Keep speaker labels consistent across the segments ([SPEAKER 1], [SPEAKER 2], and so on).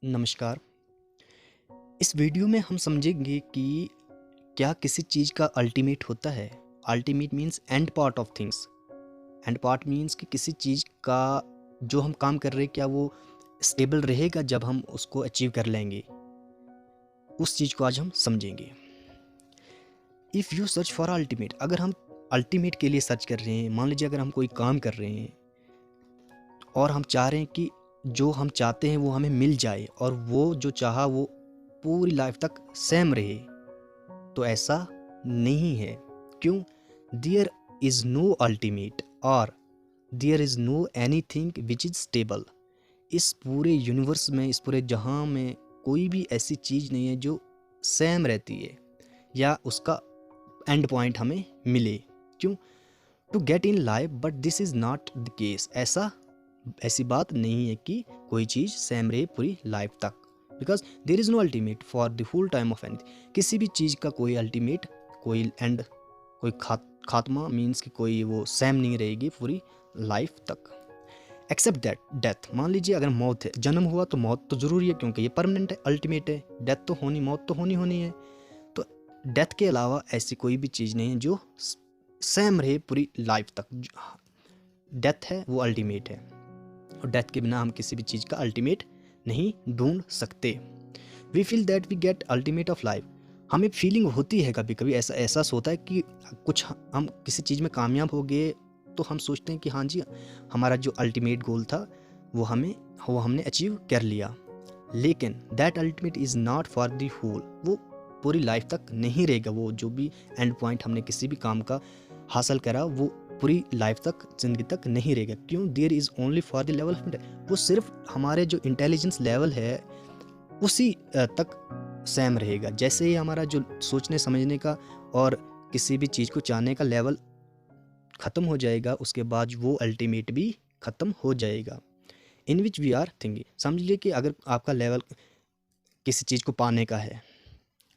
[SPEAKER 1] नमस्कार। इस वीडियो में हम समझेंगे कि क्या किसी चीज़ का अल्टीमेट होता है। Ultimate means and part of things. And part means कि किसी चीज़ का जो हम काम कर रहे हैं क्या वो स्टेबल रहेगा जब हम उसको अचीव कर लेंगे। उस चीज़ को आज हम समझेंगे। If you search for ultimate, अगर हम अल्टीमेट के लिए सर्च कर रहे हैं, मान लीजिए अगर हम कोई काम कर रहे हैं और हम चाह रहे हैं कि जो हम चाहते हैं वो हमें मिल जाए और वो जो चाहा वो पूरी लाइफ तक सेम रहे, तो ऐसा नहीं है। क्यों? देयर इज़ नो अल्टीमेट और there is no anything which is stable. इस पूरे यूनिवर्स में, इस पूरे जहां में कोई भी ऐसी चीज़ नहीं है जो सेम रहती है या उसका एंड पॉइंट हमें मिले। क्यों? To get in life, but this is not the case. ऐसी बात नहीं है कि कोई चीज़ सेम रहे पूरी लाइफ तक, because there is no ultimate for the full time of anything. किसी भी चीज़ का कोई अल्टीमेट, कोई एंड, कोई खात्मा मीन्स कि कोई वो सेम नहीं रहेगी पूरी लाइफ तक, एक्सेप्ट दैट डेथ। मान लीजिए अगर मौत है, जन्म हुआ तो मौत तो ज़रूरी है क्योंकि ये परमानेंट है, अल्टीमेट है। डेथ तो होनी, मौत तो होनी है। तो डेथ के अलावा ऐसी कोई भी चीज़ नहीं है जो सेम रहे पूरी लाइफ तक। डेथ है वो अल्टीमेट है और डेथ के बिना हम किसी भी चीज़ का अल्टीमेट नहीं ढूंढ सकते। We feel that we get ultimate of life. हमें फीलिंग होती है, कभी कभी ऐसा एहसास होता है कि कुछ हम किसी चीज़ में कामयाब हो गए तो हम सोचते हैं कि हाँ जी, हमारा जो अल्टीमेट गोल था वो हमने अचीव कर लिया। लेकिन that ultimate is not for the whole. वो पूरी लाइफ तक नहीं रहेगा। वो जो भी एंड पॉइंट हमने किसी भी काम का हासिल करा वो पूरी लाइफ तक, ज़िंदगी तक नहीं रहेगा। क्यों? There is only for the level of, वो सिर्फ हमारे जो इंटेलिजेंस लेवल है उसी तक सेम रहेगा। जैसे ही हमारा जो सोचने समझने का और किसी भी चीज़ को चाहने का लेवल ख़त्म हो जाएगा, उसके बाद वो अल्टीमेट भी ख़त्म हो जाएगा। इन विच वी आर थिंकिंग। समझ लीजिए कि अगर आपका लेवल किसी चीज़ को पाने का है,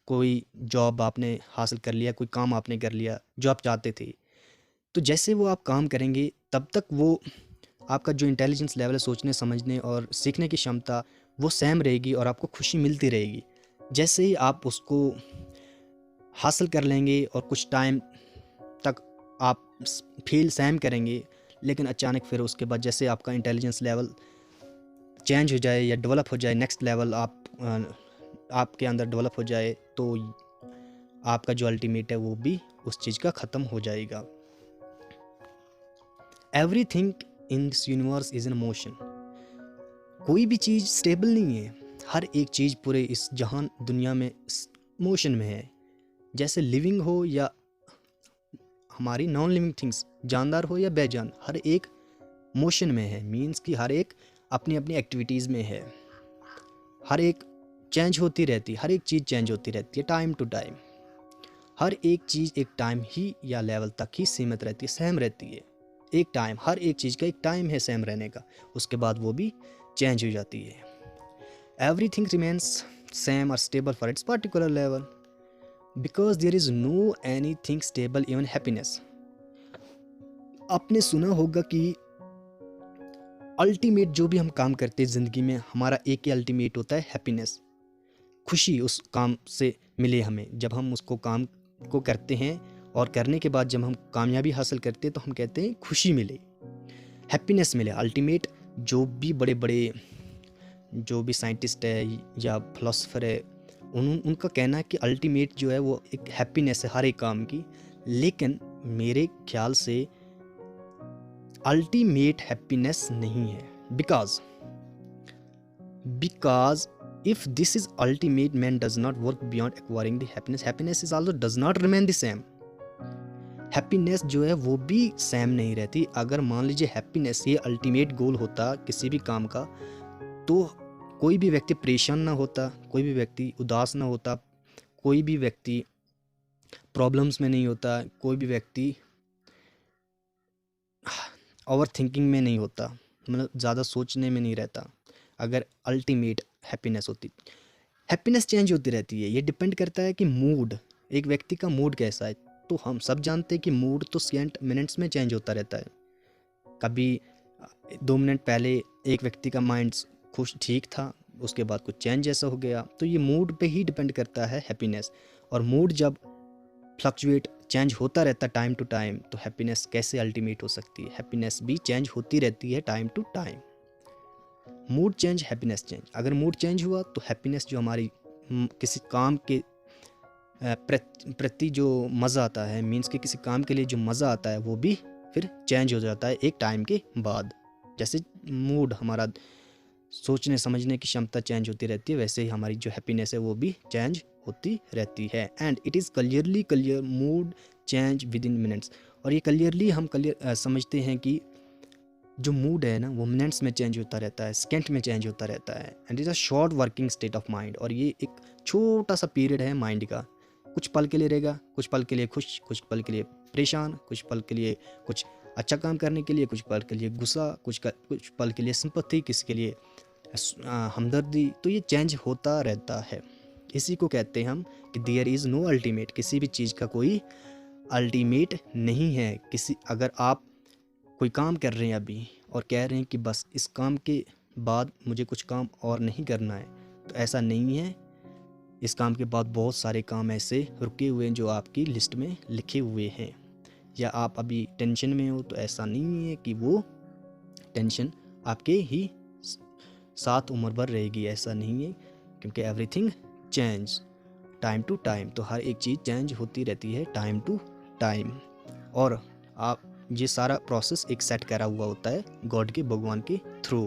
[SPEAKER 1] कोई जॉब आपने हासिल कर लिया, कोई काम आपने कर लिया जो आप चाहते थे, तो जैसे वो आप काम करेंगे तब तक वो आपका जो इंटेलिजेंस लेवल है, सोचने समझने और सीखने की क्षमता, वो सेम रहेगी और आपको खुशी मिलती रहेगी। जैसे ही आप उसको हासिल कर लेंगे और कुछ टाइम तक आप फील सेम करेंगे, लेकिन अचानक फिर उसके बाद जैसे आपका इंटेलिजेंस लेवल चेंज हो जाए या डेवलप हो जाए, नेक्स्ट लेवल आपके अंदर डेवलप हो जाए, तो आपका जो अल्टीमेट है वो भी उस चीज़ का ख़त्म हो जाएगा। Everything in this universe is in motion. कोई भी चीज़ स्टेबल नहीं है। हर एक चीज़ पूरे इस जहान दुनिया में मोशन में है। जैसे लिविंग हो या हमारी नॉन लिविंग थिंग्स, जानदार हो या बेजान, हर एक मोशन में है। मीन्स कि हर एक अपनी अपनी एक्टिविटीज़ में है। हर एक चेंज होती रहती, हर एक चीज़ चेंज होती रहती है टाइम टू टाइम। हर एक चीज़ एक टाइम ही या लेवल तक ही सीमित रहती है, सेम रहती है। एक टाइम, हर एक चीज़ का एक टाइम है सेम रहने का, उसके बाद वो भी चेंज हो जाती है। एवरीथिंग रिमेन्स सेम और stable for its particular level, because there is no anything stable, even happiness. आपने सुना होगा कि अल्टीमेट जो भी हम काम करते हैं ज़िंदगी में, हमारा एक ही अल्टीमेट होता है, हैप्पीनेस, खुशी उस काम से मिले हमें। जब हम उसको काम को करते हैं और करने के बाद जब हम कामयाबी हासिल करते हैं तो हम कहते हैं खुशी मिले, हैप्पीनेस मिले। अल्टीमेट जो भी बड़े बड़े जो भी साइंटिस्ट है या फिलोसफर है, उनका कहना है कि अल्टीमेट जो है वो एक हैप्पीनेस है हर एक काम की। लेकिन मेरे ख्याल से अल्टीमेट हैप्पीनेस नहीं है, because if this is ultimate, man does not work beyond acquiring the happiness is also does not remain the same। Happiness जो है वो भी सेम नहीं रहती। अगर मान लीजिए हैप्पीनेस ये अल्टीमेट गोल होता किसी भी काम का, तो कोई भी व्यक्ति परेशान ना होता, कोई भी व्यक्ति उदास ना होता, कोई भी व्यक्ति प्रॉब्लम्स में नहीं होता, कोई भी व्यक्ति ओवर थिंकिंग में नहीं होता, मतलब ज़्यादा सोचने में नहीं रहता। अगर अल्टीमेट हैप्पीनेस होती। हैप्पीनेस चेंज होती रहती है, ये डिपेंड करता है कि मूड, एक व्यक्ति का मूड कैसा है। तो हम सब जानते हैं कि मूड तो सेकंड मिनट्स में चेंज होता रहता है। कभी 2 मिनट पहले एक व्यक्ति का माइंड खुश ठीक था, उसके बाद कुछ चेंज जैसा हो गया। तो ये मूड पे ही डिपेंड करता है हैप्पीनेस। और मूड जब फ्लक्चुएट चेंज होता रहता है टाइम टू टाइम, तो हैप्पीनेस कैसे अल्टीमेट हो सकती है? हैप्पीनेस भी चेंज होती रहती है time to time. Mood change, happiness change. अगर मूड चेंज हुआ तो हैप्पीनेस जो हमारी किसी काम के प्रति जो मज़ा आता है, मीन्स कि किसी काम के लिए जो मज़ा आता है, वो भी फिर चेंज हो जाता है एक टाइम के बाद। जैसे मूड हमारा, सोचने समझने की क्षमता चेंज होती रहती है, वैसे ही हमारी जो हैप्पीनेस है वो भी चेंज होती रहती है। And it is clear mood change with in minutes. और ये क्लियरली हम समझते हैं कि जो मूड है ना, वो मिनट्स में चेंज होता रहता है, सेकेंड में चेंज होता रहता है। And is a short working state of mind. और ये एक छोटा सा पीरियड है माइंड का। कुछ पल के लिए रहेगा, कुछ पल के लिए खुश, कुछ पल के लिए परेशान, कुछ पल के लिए कुछ अच्छा काम करने के लिए, कुछ पल के लिए गुस्सा, कुछ पल के लिए सिंपैथी, किसी के लिए हमदर्दी। तो ये चेंज होता रहता है। इसी को कहते हैं हम कि देयर इज़ नो अल्टीमेट। किसी भी चीज़ का कोई अल्टीमेट नहीं है। अगर आप कोई काम कर रहे हैं अभी और कह रहे हैं कि बस इस काम के बाद मुझे कुछ काम और नहीं करना है, तो ऐसा नहीं है। इस काम के बाद बहुत सारे काम ऐसे रुके हुए हैं जो आपकी लिस्ट में लिखे हुए हैं। या आप अभी टेंशन में हो, तो ऐसा नहीं है कि वो टेंशन आपके ही साथ उम्र भर रहेगी, ऐसा नहीं है। क्योंकि everything change time to time. तो हर एक चीज़ चेंज होती रहती है टाइम टू टाइम। और आप ये सारा प्रोसेस एक सेट करा हुआ होता है गॉड के, भगवान के थ्रू।